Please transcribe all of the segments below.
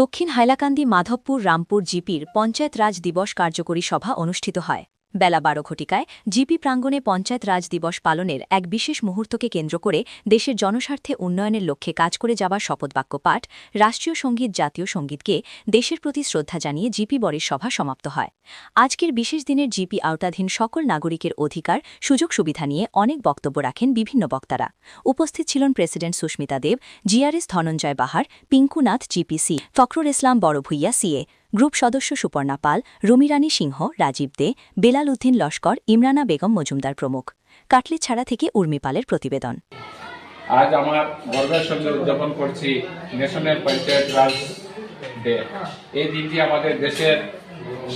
দক্ষিণ হাইলাকান্দি মাধবপুর রামপুর জিপির পঞ্চায়েত রাজ দিবস কার্যকরী সভা অনুষ্ঠিত হয়। বেলা ১২ ঘটিকায় জিপি প্রাঙ্গণে পঞ্চায়েত রাজ দিবস পালনের এক বিশেষ মুহূর্তকে কেন্দ্র করে দেশের জনস্বার্থে উন্নয়নের লক্ষ্যে কাজ করে যাবার শপথবাক্য পাঠ, রাষ্ট্রীয় সঙ্গীত, জাতীয় সঙ্গীতকে দেশের প্রতি শ্রদ্ধা জানিয়ে জিপি বরের সভা সমাপ্ত হয়। আজকের বিশেষ দিনের জিপি আওতাধীন সকল নাগরিকের অধিকার, সুযোগ সুবিধা নিয়ে অনেক বক্তব্য রাখেন বিভিন্ন বক্তারা। উপস্থিত ছিলেন প্রেসিডেন্ট সুস্মিতা দেব, জিআরএস ধনঞ্জয় বাহার, পিঙ্কুনাথ GPC, Fakhrul Islam Barbhuiya CA, group সদস্য সুপর্ণা পাল, রুমিরানী সিংহ, রাজীব দে, বেলাল উদ্দিন লস্কর, ইমরানা বেগম মজুমদার প্রমুখ। কাটলিছাড়া থেকে উর্মি পালের প্রতিবেদন। আজ আমার গর্বের সঙ্গে উদযাপন করছি ন্যাশনাল পঞ্চায়েত রাজ ডে। এই দিনটি আমাদের দেশের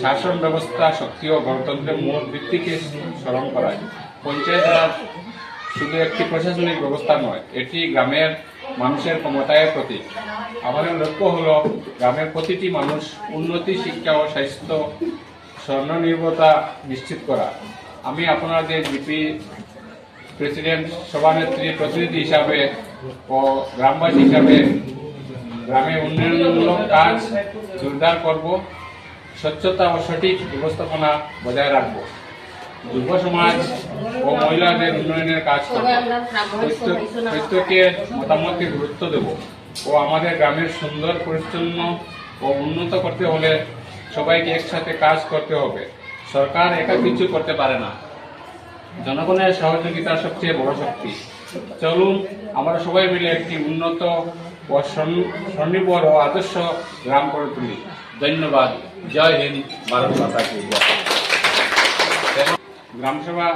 শাসন ব্যবস্থা, শক্তি ও গণতন্ত্রের মূল ভিত্তিকে স্মরণ করায়। পঞ্চায়েত রাজ শুধু একটি প্রশাসনিক ব্যবস্থা নয়, এটি গ্রামের মানুষের ক্ষমতায়ের প্রতীক। আমাদের লক্ষ্য হল গ্রামের প্রতিটি মানুষ উন্নতি, শিক্ষা ও স্বাস্থ্য, স্বনির্ভরতা নিশ্চিত করা। আমি আপনাদের জিপি প্রেসিডেন্ট, সভানেত্রী, প্রতিনিধি হিসাবে ও গ্রামবাসী হিসাবে গ্রামে উন্নয়নমূলক কাজ জোরদার করব, স্বচ্ছতা ও সঠিক ব্যবস্থাপনা বজায় রাখব, যুব সমাজ ও মহিলাদের উন্নয়নের কাজ করব, প্রত্যেকে মতামতকে গুরুত্ব দেব ও আমাদের গ্রামের সুন্দর, পরিচ্ছন্ন ও উন্নত করতে হলে সবাইকে একসাথে কাজ করতে হবে। সরকার একা কিছু করতে পারে না, জনগণের সহযোগিতা সবচেয়ে বড় শক্তি। চলুন আমরা সবাই মিলে একটি উন্নত ও স্বনির্ভর ও আদর্শ গ্রাম করে তুলি। ধন্যবাদ। জয় হিন্দ, ভারত মাতা কি জয়। গ্রামসভা